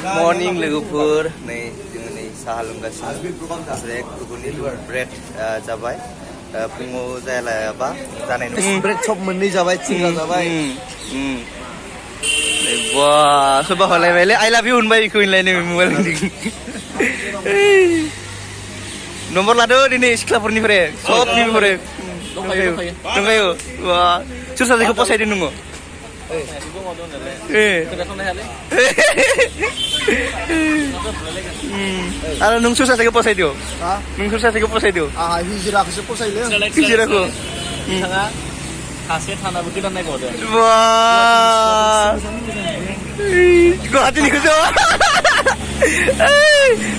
Morning लोगोफोर नै जोङो नै साहा लोंगासिनो ब्रेक गुबुननि ब्रेड जाबाय फुङाव जायालाबा जानाय नङा ब्रेड चप मोननै जाबाय चिंगा जाबाय बा सोरबा हलायबायलै आइ लाभ इउ होनबाय बेखौ होनलायनो मबाइल नम्बर लादो दिनै सिख्लाफोरनिफ्राय सबनिफ्राय दंखायो बा सोर सासेखौ फसायदों नोङो आरो नों सोर सासेखौ फसायदो नों सोर सासेखौ फसायदो आहा हिजिराखौसो फसायदों हिजिराखौ बिथाङा सासे थानाबो गोदान नायबावदों गुवाहाटीनिखौसो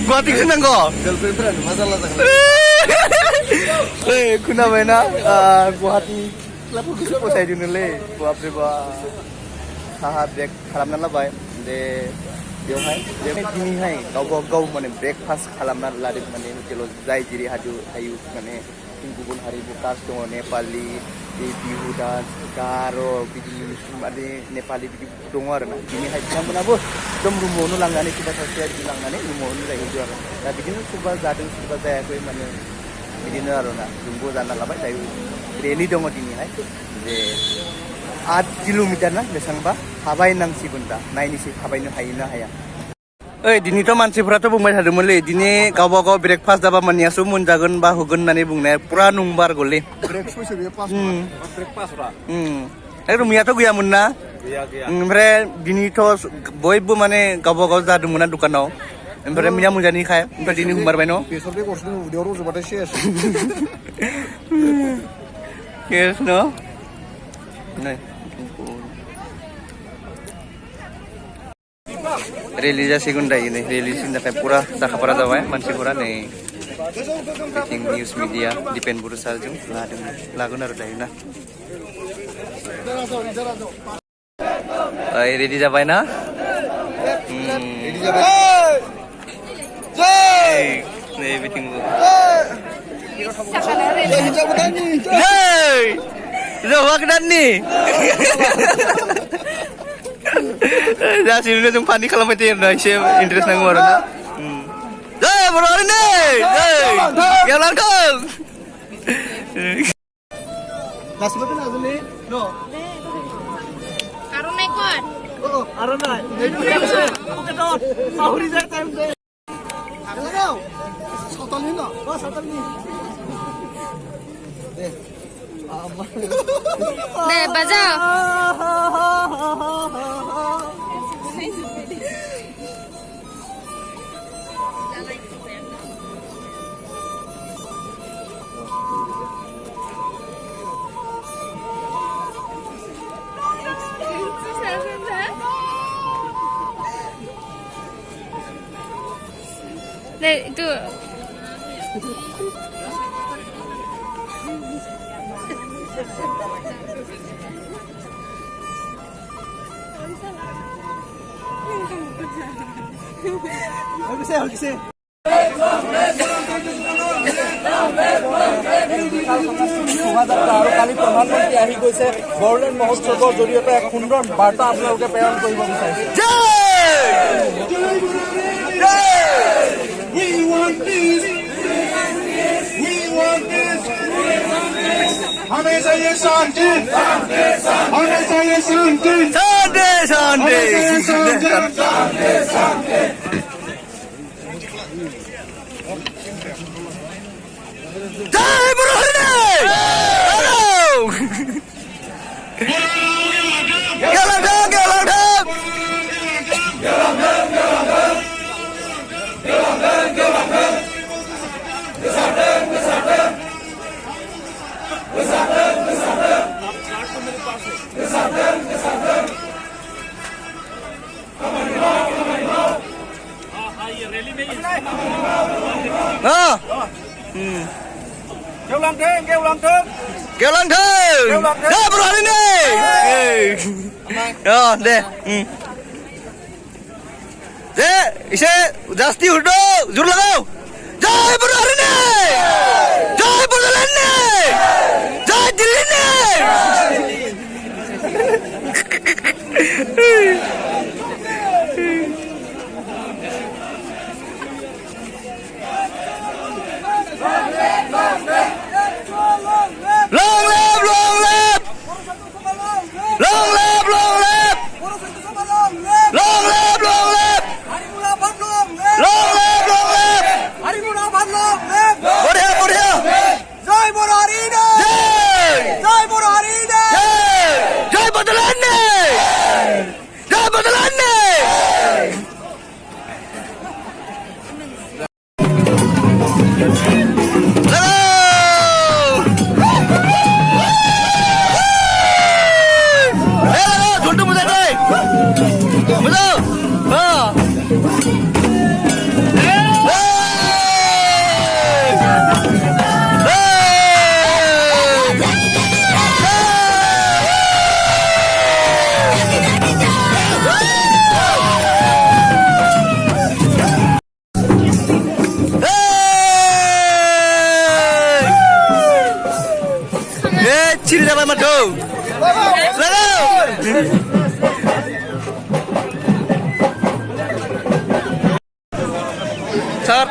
गुवाहाटीखौसो नांगौ गार्लफ्रेन्डफोरानो मा जारला जागोन खोनाबायना गुवाहाटी सिख्लाफोरखौसो फसायदोंनोलै बापरे बा साहा ब्रेक खालामना लाबाय दे बेवहाय दिनैहाय गावबा गाव माने ब्रेकफास्ट खालामना लादों माने हटेलाव जाय जेरै हायो माने गुबुन हारिनि कास्ट दङ नेपालि बिहु डान्स गार' बिदिनो माने नेपालि बिदि दङ आरो ना दिनैहाय बिथांमोनाबो एकदम रुमावनो लांनानै सोरबा सासेया बिदि लांनानै रुमावनो जाहैदों आरो दा बिदिनो सोरबा जादों सोरबा जायाखै माने बिदिनो आरो ना जोंबो जाना लाबाय दायो रेलि दङ दिनैहाय जे 8 किल'मिटार ना बेसेबांबा थाबायनांसिगोन दा नायनोसै थाबायनो हायो ना हाया ओइ दिनैथ' मानसिफोराथ' बुंबाय थादोंमोनलै दिनै गावबा गाव ब्रेकफास्ट जाबा मानियासो मोनजागोन बा होगोन होननानै बुंनाया पुरा नंमारगौलै एकदम मैयाथ' गैयामोन ना ओमफ्राय दिनैथ' बयबो माने गावबा गाव जादोंमोन ना दखानाव ओमफ्राय मैया मोनजानायखाय ओमफ्राय दिनै होमारबाय न' बेसर बेगरसो उदैयाव रज'बाथाय सेस केस न' रेलि जासिगोन दायो नै रेलिनि थाखाय पुरा जाखाफारा जाबाय मानसिफोरा नै निउस मिडिया दिपेन बर' सारजों लागोन आरो दायो ना रेडि जाबाय ना नै बिथिंबो जौवा गोदाननि जासिनो जों फानि खालामबाय थायो आरोना एसे इन्टारेस्ट नांगौ आरो ना जै बर' हारिनि जै गेवलांथों गासिबो खोनाजोबनि न' आर'नाइ कट आर'नाइ सावरि जाय टाइम दे सावतालनि न' सावतालनि दे दे बाजाओ deh itu আৰু কালি প্ৰধানমন্ত্ৰী আহি গৈছে বড়োলেণ্ড মহোৎসৱৰ জৰিয়তে এক সুন্দৰ বাৰ্তা আপোনালোকে প্ৰেৰণ কৰিব বিচাৰিছে हमें चाहिए शांति हमें चाहिए शांति शांति जय बर' हारिनि deh deh ise jasti udah jur lagaw jai बर' हारिनि jai बड'लेण्डनि jai दिल्लीनि ছিঁড়ে যাবে আমার ঢৌ স্যার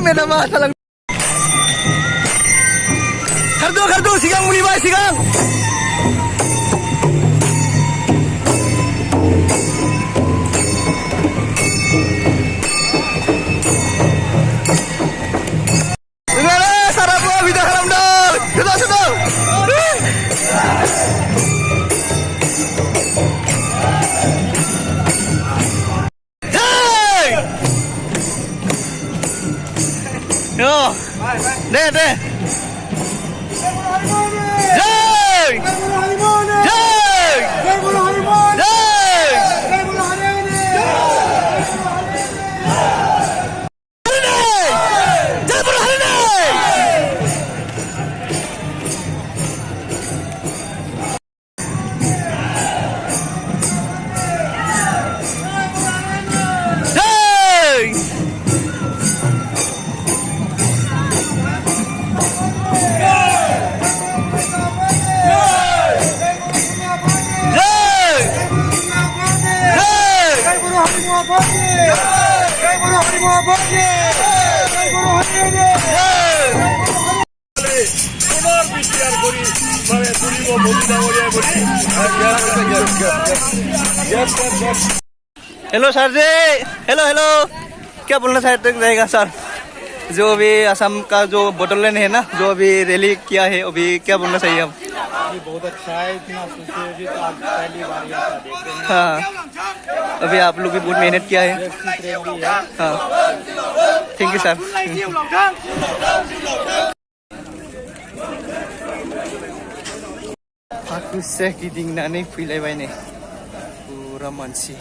मेरा माथा लग कर दो सिगांग मुनि भाई सिगांग sarap video haram dong sudah Yo, deh. Jai! Hello sir ji hello क्या बोलना चाहते रहेगा सर जो अभी असम का जो बोटोलैंड है ना जो अभी रैली किया है अभी क्या बोलना चाहिए आप बहुत अच्छा है इतना सोचे तो आज पहली बार ऐसा देख रहे हैं हाँ अभी आप लोग भी बहुत मेहनत किया है हाँ thank you sir aku sekiting nani pilih ini pura mansi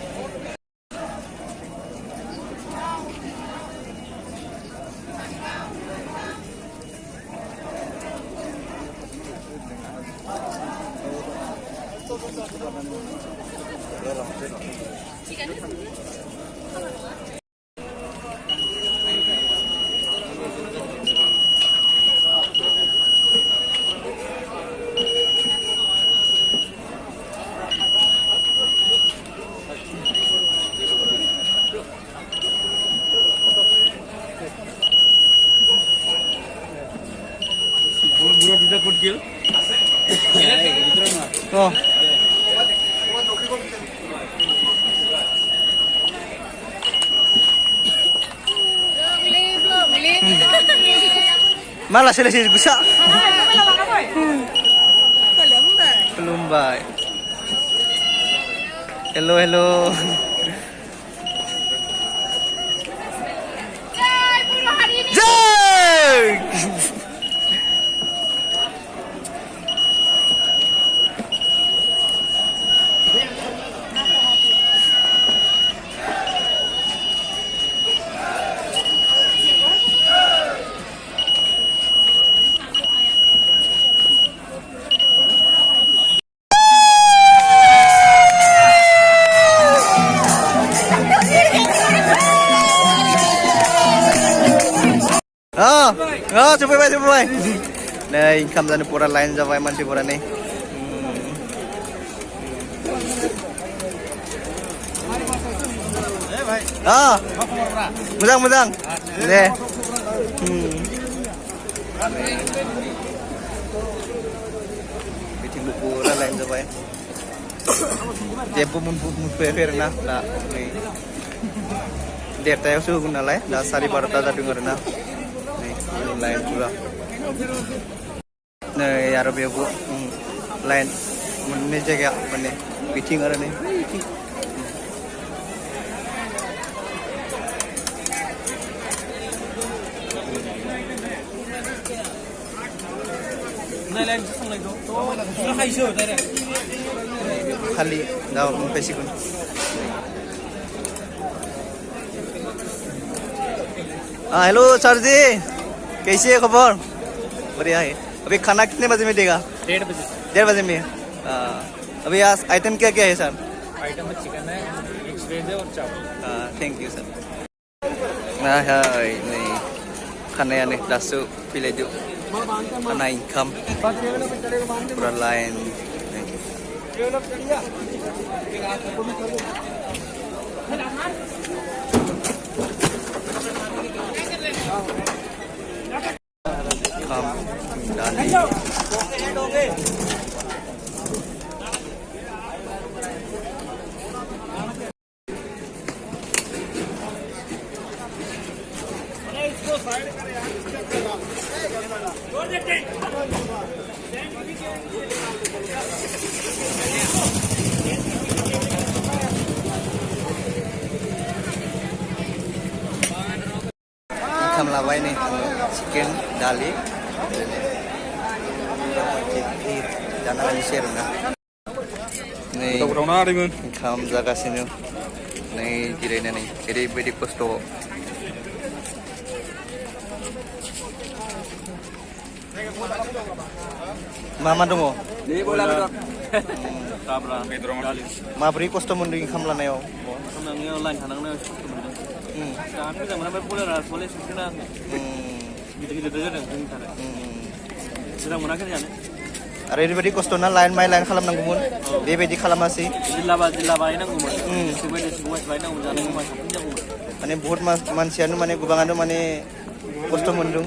the good girl. Oh. Malah selesai gusak. Belum baik. Hello, hello. Jai! Coba bay. Nah, income dan pura lain Jawa masih pura nih. Mudang. Deh. Bikin buku pura lain Jawa. Dia pun fair nah, nih. Dia tahu suhu guna lah, dah sari baru tada dengar nah. Lain pula. Nah, ya Rabbi bu, lain mana jaga mana meeting ada nih. Kali dah mempesi kun. Hello sir ji, कैसी है खबर? बढ़िया है। अभी खाना कितने बजे में देगा? 1:30 बजे। 1:30 बजे में। अभी आज आइटम क्या क्या है सर? आइटम में चिकन है, मिक्स वेज है और चावल। Thank you sir. Nah, hai, nih खाना nih dasu pilih dulu. Karena income kurang lain. Income lah ini chicken, dali, dan ada share na. Nih, income jaga sini. Nih kira-kira nih, jadi bedi kosto. Mama dong. Mabri kosto mending income lah neo. Nangnya lain hanangnya Tapi zaman apa pula ras boleh sukina. Gitu-gitu aja deh kan. Sedang mana kan ya? Are ini bedi kosto na lain mai lain kalam nanggumun. Dia bedi kalam masih. Jilla ba nanggumun. Sebenarnya semua selain nanggumun jangan rumah sampingnya gumun. Mane बहुत मानसियानो माने गोबाङानो माने खस्थ' मोनदों